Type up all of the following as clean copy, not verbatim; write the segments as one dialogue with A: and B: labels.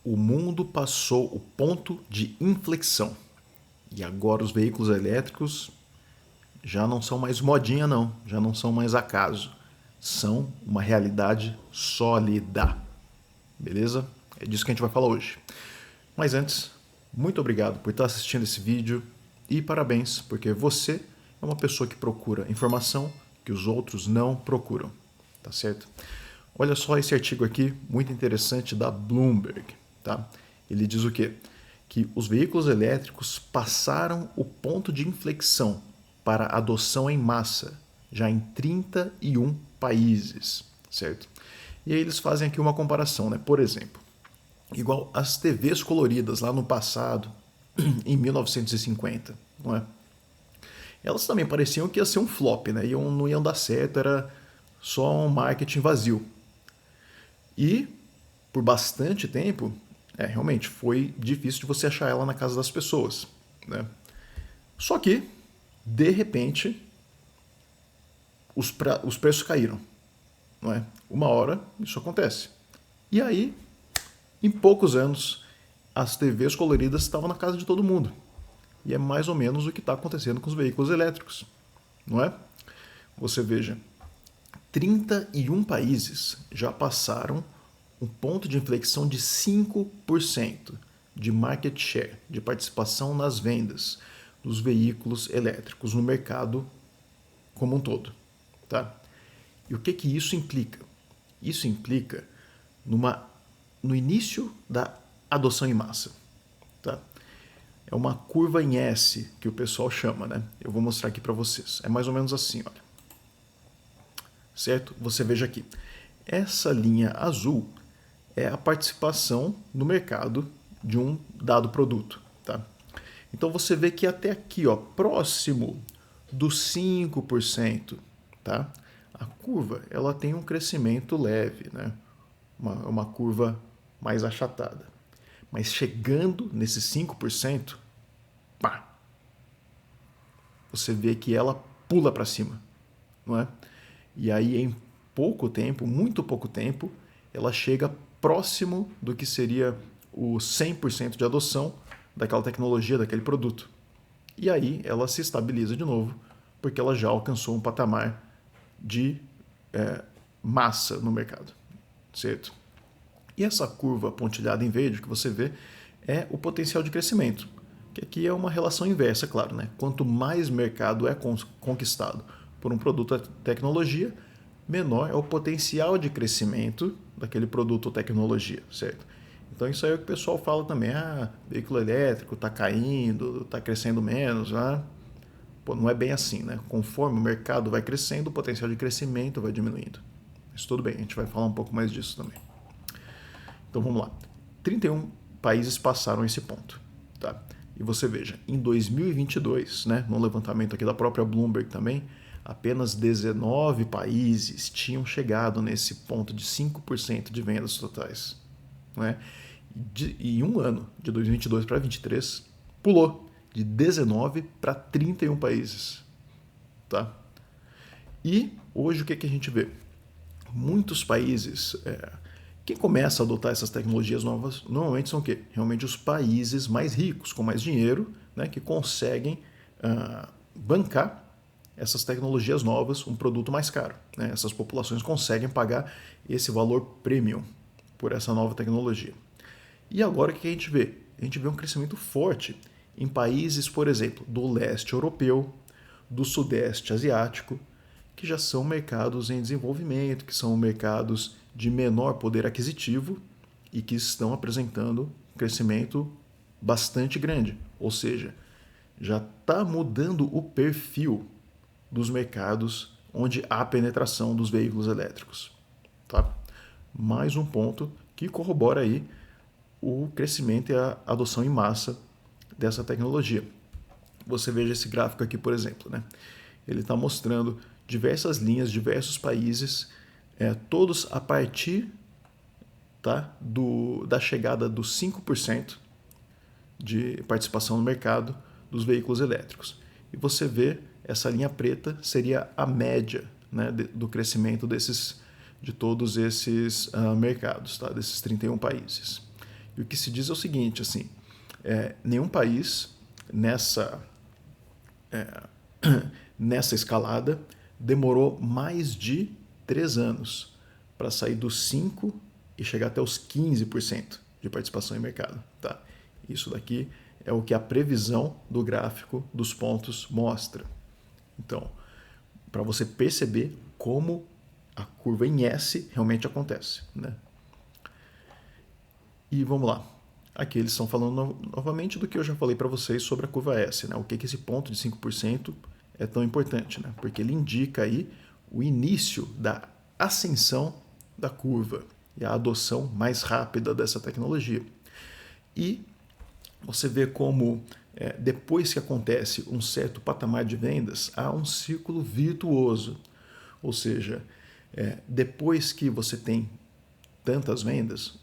A: O mundo passou o ponto de inflexão e agora os veículos elétricos já não são mais modinha não, já não são mais acaso, são uma realidade sólida, beleza? É disso que a gente vai falar hoje. Mas antes, muito obrigado por estar assistindo esse vídeo e parabéns, porque você é uma pessoa que procura informação que os outros não procuram, tá certo? Olha só esse artigo aqui, muito interessante, da Bloomberg, tá? Ele diz o quê? Que os veículos elétricos passaram o ponto de inflexão para adoção em massa, já em 31 países, certo? E aí eles fazem aqui uma comparação, né? Por exemplo, igual as TVs coloridas lá no passado, em 1950, não é? Elas também pareciam que ia ser um flop, né? Não iam dar certo, era só um marketing vazio. E por bastante tempo, realmente foi difícil de você achar ela na casa das pessoas, né? Só que, de repente, os preços caíram, não é? Uma hora isso acontece. E aí, em poucos anos, as TVs coloridas estavam na casa de todo mundo. E é mais ou menos o que está acontecendo com os veículos elétricos, não é? Você veja, 31 países já passaram um ponto de inflexão de 5% de market share, de participação nas vendas dos veículos elétricos no mercado como um todo. Tá? E o que isso implica? Isso implica no início da adoção em massa. Tá? É uma curva em S que o pessoal chama, né? Eu vou mostrar aqui para vocês. É mais ou menos assim, olha. Certo? Você veja aqui. Essa linha azul é a participação no mercado de um dado produto, tá? Então você vê que até aqui, ó, próximo dos 5%, tá? A curva, ela tem um crescimento leve, né? Uma curva mais achatada. Mas chegando nesses 5%, pá, você vê que ela pula para cima, não é? E aí em pouco tempo, muito pouco tempo, ela chega próximo do que seria o 100% de adoção daquela tecnologia, daquele produto. E aí ela se estabiliza de novo, porque ela já alcançou um patamar de massa no mercado, certo? E essa curva pontilhada em verde que você vê é o potencial de crescimento, que aqui é uma relação inversa, claro, né? Quanto mais mercado é conquistado por um produto ou tecnologia, menor é o potencial de crescimento daquele produto ou tecnologia, certo? Então isso aí é o que o pessoal fala também, veículo elétrico está caindo, está crescendo menos, né? Pô, não é bem assim, né? Conforme o mercado vai crescendo, o potencial de crescimento vai diminuindo. Mas tudo bem, a gente vai falar um pouco mais disso também. Então vamos lá. 31 países passaram esse ponto, tá? E você veja, em 2022, né, no levantamento aqui da própria Bloomberg também, apenas 19 países tinham chegado nesse ponto de 5% de vendas totais. Né? E em um ano, de 2022 para 2023, pulou de 19 para 31 países. Tá? E hoje o que a gente vê? Muitos países, quem começa a adotar essas tecnologias novas normalmente são o quê? Realmente os países mais ricos, com mais dinheiro, né, que conseguem bancar essas tecnologias novas, um produto mais caro. Né? Essas populações conseguem pagar esse valor premium por essa nova tecnologia. E agora o que a gente vê? A gente vê um crescimento forte em países, por exemplo, do leste europeu, do sudeste asiático, que já são mercados em desenvolvimento, que são mercados de menor poder aquisitivo e que estão apresentando um crescimento bastante grande. Ou seja, já está mudando o perfil dos mercados onde há penetração dos veículos elétricos. Tá? Mais um ponto que corrobora aí o crescimento e a adoção em massa dessa tecnologia. Você veja esse gráfico aqui, por exemplo. Né? Ele está mostrando diversas linhas, diversos países, todos a partir da chegada dos 5% de participação no mercado dos veículos elétricos. E você vê essa linha preta seria a média, né, do crescimento de todos esses mercados, tá, desses 31 países. E o que se diz é o seguinte, assim, nenhum país nessa escalada demorou mais de 3 anos para sair dos 5% e chegar até os 15% de participação em mercado. Tá? Isso daqui é o que a previsão do gráfico dos pontos mostra. Então, para você perceber como a curva em S realmente acontece. Né? E vamos lá. Aqui eles estão falando novamente do que eu já falei para vocês sobre a curva S. Né? O que esse ponto de 5% é tão importante? Né? Porque ele indica aí o início da ascensão da curva e a adoção mais rápida dessa tecnologia. E você vê como depois que acontece um certo patamar de vendas, há um círculo virtuoso. Ou seja, depois que você tem tantas vendas,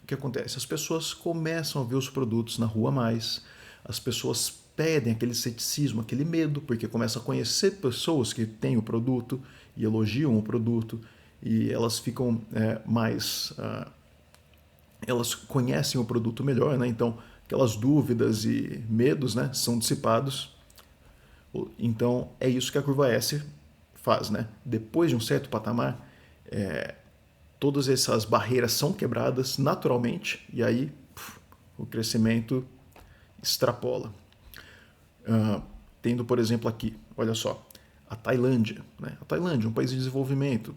A: o que acontece? As pessoas começam a ver os produtos na rua mais, as pessoas perdem aquele ceticismo, aquele medo, porque começam a conhecer pessoas que têm o produto e elogiam o produto, e elas ficam elas conhecem o produto melhor, né? Então aquelas dúvidas e medos, né, são dissipados. Então é isso que a curva S faz, né? Depois de um certo patamar, todas essas barreiras são quebradas naturalmente e aí o crescimento extrapola. Tendo, por exemplo, aqui, olha só, a Tailândia. Né? A Tailândia, um país em desenvolvimento,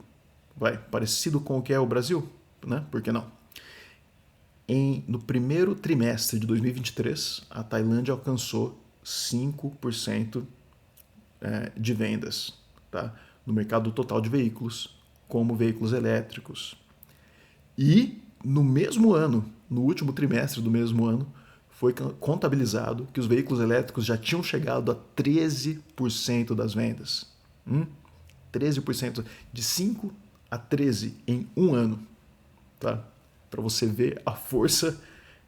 A: parecido com o que é o Brasil, né? Por que não? No primeiro trimestre de 2023, a Tailândia alcançou 5% de vendas, tá? No mercado total de veículos, como veículos elétricos. E no mesmo ano, no último trimestre do mesmo ano, foi contabilizado que os veículos elétricos já tinham chegado a 13% das vendas. 13%, de 5 a 13 em um ano. Tá? Para você ver a força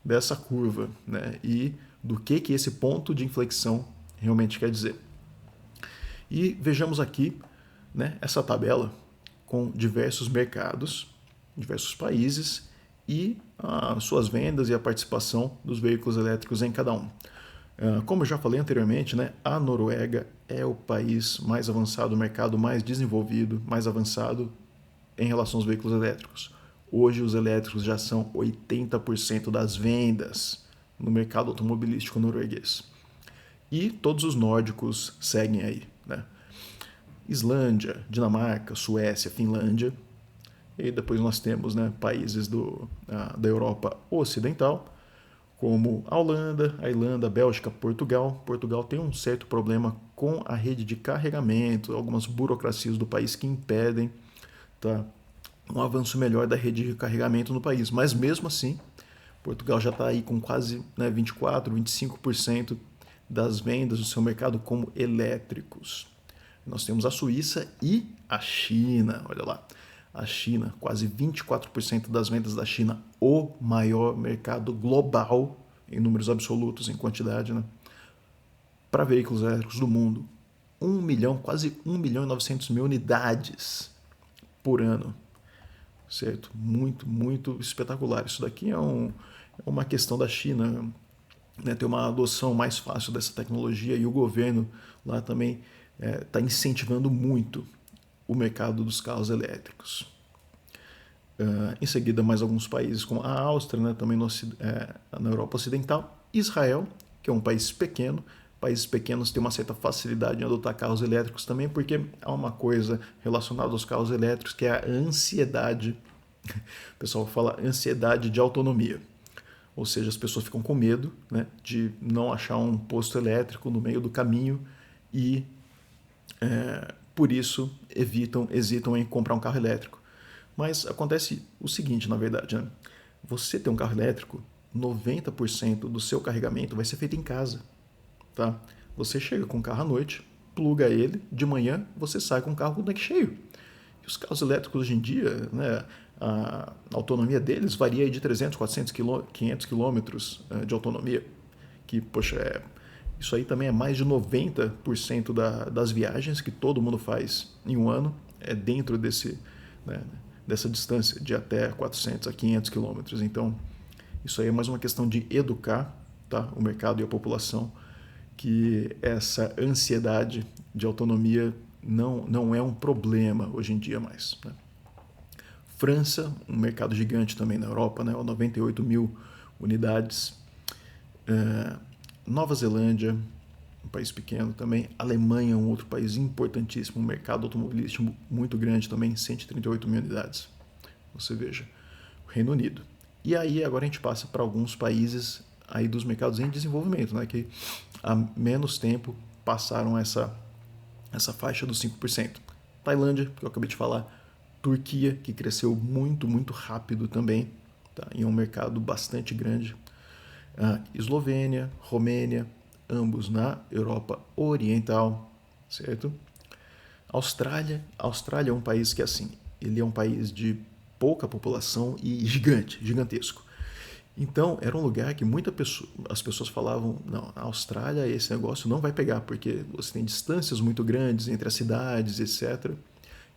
A: dessa curva, né? E do que esse ponto de inflexão realmente quer dizer. E vejamos aqui, né, essa tabela com diversos mercados, diversos países e as suas vendas e a participação dos veículos elétricos em cada um. Como eu já falei anteriormente, né, a Noruega é o país mais avançado, o mercado mais desenvolvido, mais avançado em relação aos veículos elétricos. Hoje os elétricos já são 80% das vendas no mercado automobilístico norueguês. E todos os nórdicos seguem aí, né? Islândia, Dinamarca, Suécia, Finlândia. E depois nós temos, né, países da Europa Ocidental, como a Holanda, a Irlanda, a Bélgica, Portugal. Portugal tem um certo problema com a rede de carregamento, algumas burocracias do país que impedem, tá, um avanço melhor da rede de carregamento no país. Mas mesmo assim, Portugal já está aí com quase 24%, 25% das vendas do seu mercado como elétricos. Nós temos a Suíça e a China, olha lá. A China, quase 24% das vendas da China, o maior mercado global em números absolutos, em quantidade, né? Para veículos elétricos do mundo. 1 milhão, quase 1.900.000 unidades por ano. Certo? Muito, muito espetacular. Isso daqui é uma questão da China, né, ter uma adoção mais fácil dessa tecnologia e o governo lá também está incentivando muito o mercado dos carros elétricos. Em seguida, mais alguns países como a Áustria, né, também na Europa Ocidental, Israel, que é um país pequeno. Países pequenos têm uma certa facilidade em adotar carros elétricos também, porque há uma coisa relacionada aos carros elétricos que é a ansiedade. O pessoal fala ansiedade de autonomia. Ou seja, as pessoas ficam com medo, né, de não achar um posto elétrico no meio do caminho e por isso hesitam em comprar um carro elétrico. Mas acontece o seguinte, na verdade, né? Você tem um carro elétrico, 90% do seu carregamento vai ser feito em casa. Tá? Você chega com o carro à noite, pluga ele, de manhã você sai com o carro com o tanque cheio. E os carros elétricos hoje em dia, né, a autonomia deles varia de 300, 400, 500 quilômetros de autonomia. Que, poxa, isso aí também é mais de 90% das viagens que todo mundo faz em um ano, é dentro dessa distância de até 400 a 500 quilômetros. Então, Isso aí é mais uma questão de educar, tá, o mercado e a população, que essa ansiedade de autonomia não é um problema hoje em dia mais, né? França, um mercado gigante também na Europa, né, 98 mil unidades. Nova Zelândia, um país pequeno também. Alemanha, um outro país importantíssimo, um mercado automobilístico muito grande também, 138 mil unidades. Você veja, o Reino Unido. E aí agora a gente passa para alguns países aí dos mercados em desenvolvimento, né, que há menos tempo passaram essa faixa dos 5%. Tailândia, que eu acabei de falar. Turquia, que cresceu muito, muito rápido também, tá, em um mercado bastante grande. Eslovênia, Romênia, ambos na Europa Oriental, certo? Austrália é um país que, assim, ele é um país de pouca população e gigantesco. Então, era um lugar que as pessoas falavam, não, a Austrália esse negócio não vai pegar, porque você tem distâncias muito grandes entre as cidades, etc.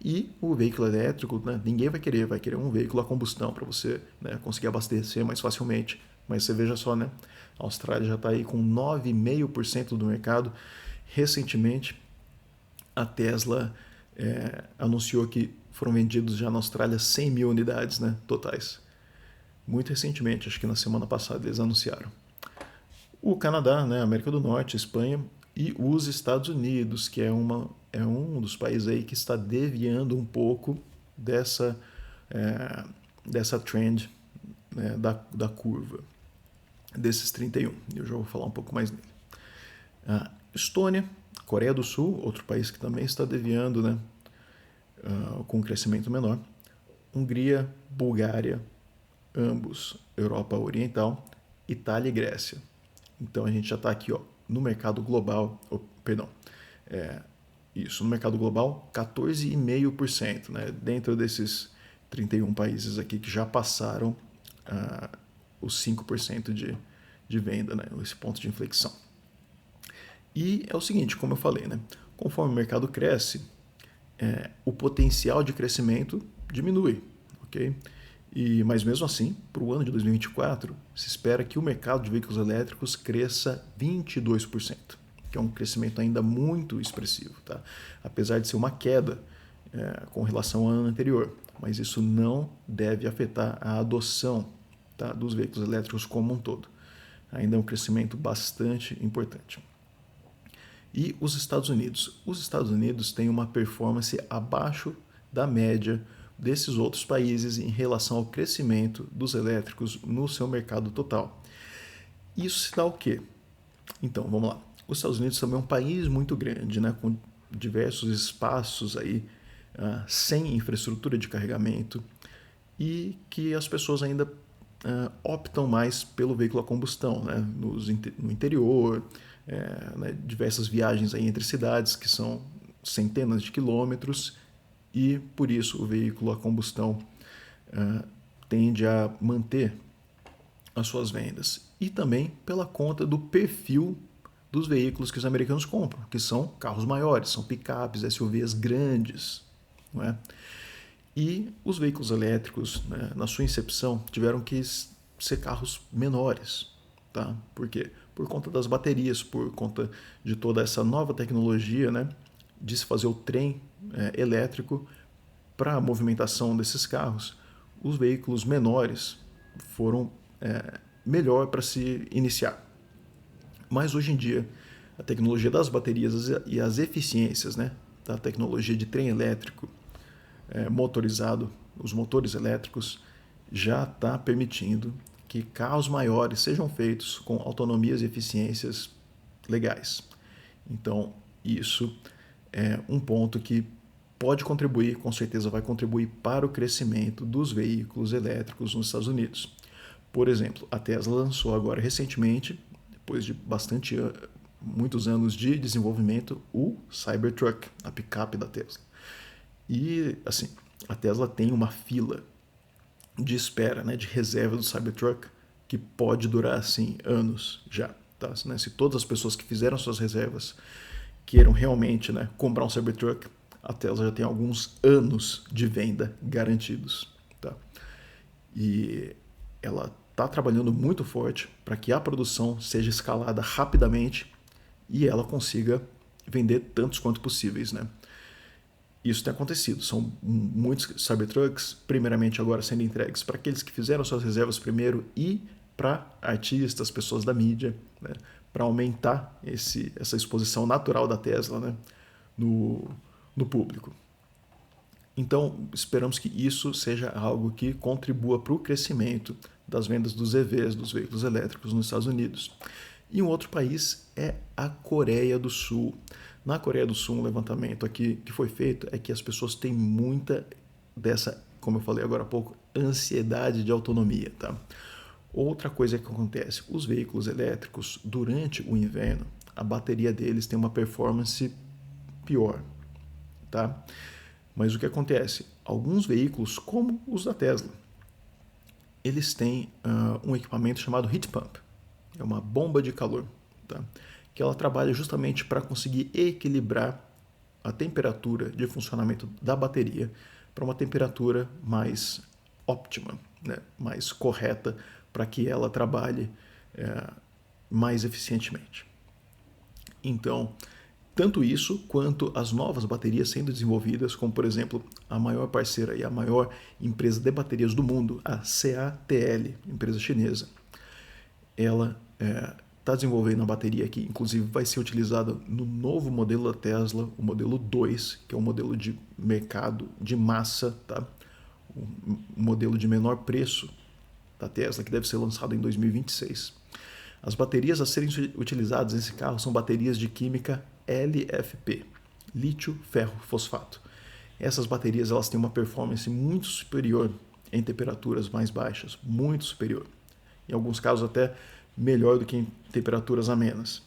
A: E o veículo elétrico, né, ninguém vai querer um veículo a combustão para você, né, conseguir abastecer mais facilmente. Mas você veja só, né, a Austrália já está aí com 9,5% do mercado. Recentemente, a Tesla anunciou que foram vendidos já na Austrália 100 mil unidades, né, totais. Muito recentemente, acho que na semana passada eles anunciaram. O Canadá, né, América do Norte, Espanha e os Estados Unidos, que é um dos países aí que está desviando um pouco dessa trend, né, da curva, desses 31. Eu já vou falar um pouco mais nele. Estônia, Coreia do Sul, outro país que também está desviando, né, com um crescimento menor. Hungria, Bulgária, ambos Europa Oriental, Itália e Grécia. Então a gente já está aqui, ó, no mercado global, no mercado global, 14,5%, né, dentro desses 31 países aqui que já passaram os 5% de venda, né, esse ponto de inflexão. E é o seguinte, como eu falei, né, conforme o mercado cresce, o potencial de crescimento diminui, ok? Mas mesmo assim, para o ano de 2024, se espera que o mercado de veículos elétricos cresça 22%, que é um crescimento ainda muito expressivo, tá? Apesar de ser uma queda com relação ao ano anterior. Mas isso não deve afetar a adoção, tá, dos veículos elétricos como um todo. Ainda é um crescimento bastante importante. E os Estados Unidos? Os Estados Unidos têm uma performance abaixo da média desses outros países em relação ao crescimento dos elétricos no seu mercado total. Isso se dá o quê? Então, vamos lá. Os Estados Unidos também é um país muito grande, né, com diversos espaços aí, sem infraestrutura de carregamento, e que as pessoas ainda optam mais pelo veículo a combustão, né, no interior, né, diversas viagens aí entre cidades que são centenas de quilômetros, e por isso o veículo a combustão tende a manter as suas vendas. E também pela conta do perfil dos veículos que os americanos compram, que são carros maiores, são picapes, SUVs grandes, não é? E os veículos elétricos, né, na sua incepção, tiveram que ser carros menores. Tá? Por quê? Por conta das baterias, por conta de toda essa nova tecnologia, né, de se fazer o trem elétrico para a movimentação desses carros. Os veículos menores foram melhor para se iniciar. Mas hoje em dia, a tecnologia das baterias e as eficiências, né, da tecnologia de trem elétrico motorizado, os motores elétricos, já está permitindo que carros maiores sejam feitos com autonomias e eficiências legais. Então, isso é um ponto que pode contribuir, com certeza vai contribuir para o crescimento dos veículos elétricos nos Estados Unidos. Por exemplo, a Tesla lançou agora recentemente, depois de muitos anos de desenvolvimento, o Cybertruck, a picape da Tesla. E, assim, a Tesla tem uma fila de espera, né, de reserva do Cybertruck, que pode durar, assim, anos já. Tá? Se todas as pessoas que fizeram suas reservas queiram realmente, né, comprar um Cybertruck, a Tesla já tem alguns anos de venda garantidos. Tá? E ela está trabalhando muito forte para que a produção seja escalada rapidamente e ela consiga vender tantos quanto possíveis, né? Isso tem acontecido. São muitos Cybertrucks, primeiramente agora sendo entregues para aqueles que fizeram suas reservas primeiro e para artistas, pessoas da mídia, né? Para aumentar essa exposição natural da Tesla, né? no público. Então, esperamos que isso seja algo que contribua para o crescimento das vendas dos EVs, dos veículos elétricos nos Estados Unidos. E um outro país é a Coreia do Sul. Na Coreia do Sul, um levantamento aqui que foi feito é que as pessoas têm muita dessa, como eu falei agora há pouco, ansiedade de autonomia, tá? Outra coisa que acontece, os veículos elétricos, durante o inverno, a bateria deles tem uma performance pior, tá? Mas o que acontece? Alguns veículos, como os da Tesla, eles têm um equipamento chamado heat pump. É uma bomba de calor, tá? Que ela trabalha justamente para conseguir equilibrar a temperatura de funcionamento da bateria para uma temperatura mais óptima, né? Mais correta, para que ela trabalhe mais eficientemente. Então, tanto isso quanto as novas baterias sendo desenvolvidas, como por exemplo a maior parceira e a maior empresa de baterias do mundo, a CATL, empresa chinesa, ela está desenvolvendo uma bateria que inclusive vai ser utilizada no novo modelo da Tesla, o modelo 2, que é um modelo de mercado de massa, tá? Um modelo de menor preço da Tesla, que deve ser lançado em 2026. As baterias a serem utilizadas nesse carro são baterias de química LFP, lítio ferro fosfato. Essas baterias elas têm uma performance muito superior em temperaturas mais baixas, muito superior. Em alguns casos até melhor do que em temperaturas amenas.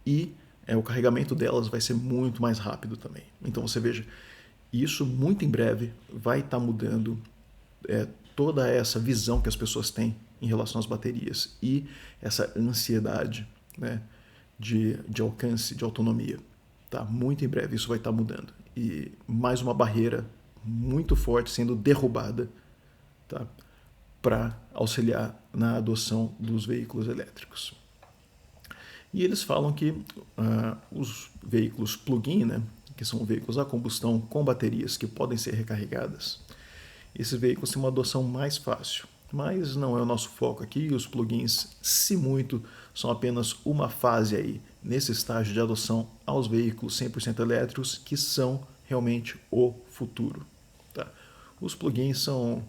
A: E o carregamento delas vai ser muito mais rápido também. Então você veja, isso muito em breve vai estar mudando toda essa visão que as pessoas têm em relação às baterias e essa ansiedade, né, de alcance, de autonomia. Tá? Muito em breve isso vai estar mudando. E mais uma barreira muito forte sendo derrubada, tá, para auxiliar na adoção dos veículos elétricos. E eles falam que os veículos plug-in, né, que são veículos a combustão com baterias que podem ser recarregadas, esses veículos têm uma adoção mais fácil. Mas não é o nosso foco aqui, os plugins, se muito, são apenas uma fase aí nesse estágio de adoção aos veículos 100% elétricos, que são realmente o futuro. Tá? Os plugins são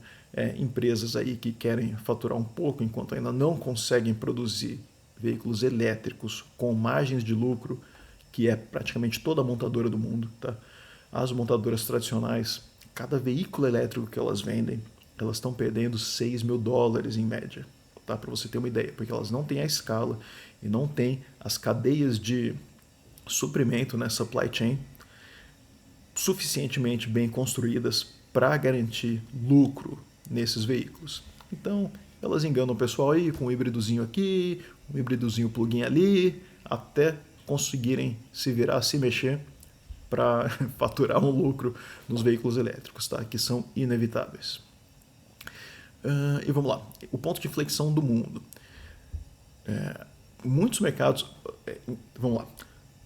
A: empresas aí que querem faturar um pouco enquanto ainda não conseguem produzir veículos elétricos com margens de lucro, que é praticamente toda a montadora do mundo. Tá? As montadoras tradicionais, cada veículo elétrico que elas vendem, elas estão perdendo $6 mil em média, tá? Para você ter uma ideia, porque elas não têm a escala e não têm as cadeias de suprimento, né, supply chain, suficientemente bem construídas para garantir lucro nesses veículos. Então, elas enganam o pessoal aí com um híbridozinho aqui, um híbridozinho plug-in ali, até conseguirem se virar, se mexer para faturar um lucro nos veículos elétricos, tá? Que são inevitáveis. E vamos lá, o ponto de inflexão do mundo. Muitos mercados, vamos lá,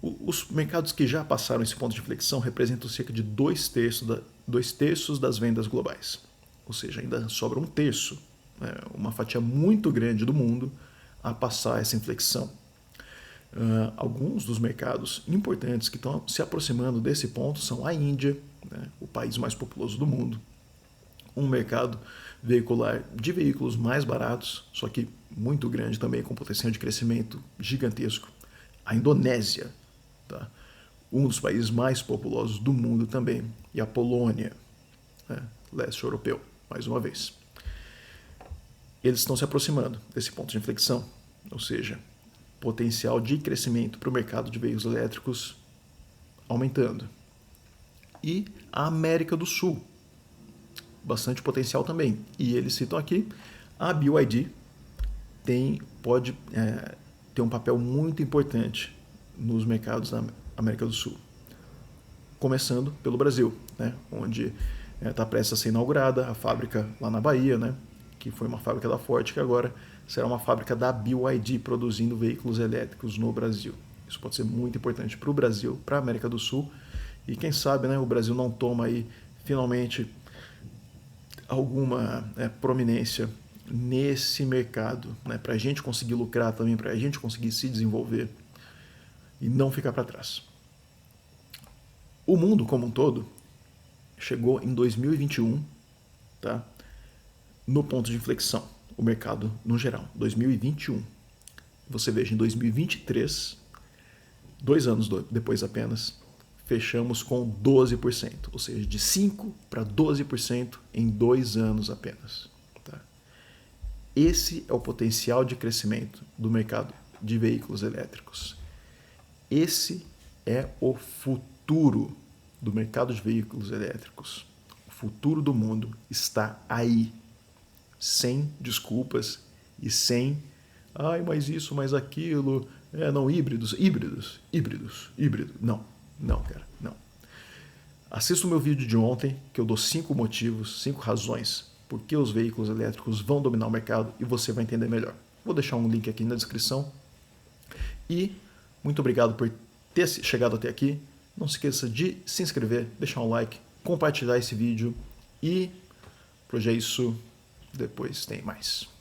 A: os mercados que já passaram esse ponto de inflexão representam cerca de 2/3 das vendas globais. Ou seja, ainda sobra 1/3, uma fatia muito grande do mundo a passar essa inflexão. Alguns dos mercados importantes que estão se aproximando desse ponto são a Índia, né, o país mais populoso do mundo, um mercado veicular de veículos mais baratos, só que muito grande também, com potencial de crescimento gigantesco. A Indonésia, tá? Um dos países mais populosos do mundo também, e a Polônia, né, leste europeu, mais uma vez. Eles estão se aproximando desse ponto de inflexão, ou seja, potencial de crescimento para o mercado de veículos elétricos aumentando. E a América do Sul, bastante potencial também. E eles citam aqui, a BYD pode ter um papel muito importante nos mercados da América do Sul. Começando pelo Brasil, né, onde está prestes a ser inaugurada a fábrica lá na Bahia, né, que foi uma fábrica da Ford, que agora será uma fábrica da BYD produzindo veículos elétricos no Brasil. Isso pode ser muito importante para o Brasil, para a América do Sul, e quem sabe, né, o Brasil não toma aí finalmente alguma prominência nesse mercado, né, para a gente conseguir lucrar também, para a gente conseguir se desenvolver e não ficar para trás. O mundo como um todo chegou em 2021, tá, no ponto de inflexão, o mercado no geral, 2021. Você veja, em 2023, 2 anos depois apenas, fechamos com 12%, ou seja, de 5% para 12% em 2 anos apenas. Tá? Esse é o potencial de crescimento do mercado de veículos elétricos. Esse é o futuro do mercado de veículos elétricos. O futuro do mundo está aí, sem desculpas e sem mas isso, mas aquilo, não, híbridos. Não, cara, não. Assista o meu vídeo de ontem, que eu dou 5 motivos, 5 razões por que os veículos elétricos vão dominar o mercado e você vai entender melhor. Vou deixar um link aqui na descrição. E muito obrigado por ter chegado até aqui. Não se esqueça de se inscrever, deixar um like, compartilhar esse vídeo e, por hoje é isso, depois tem mais.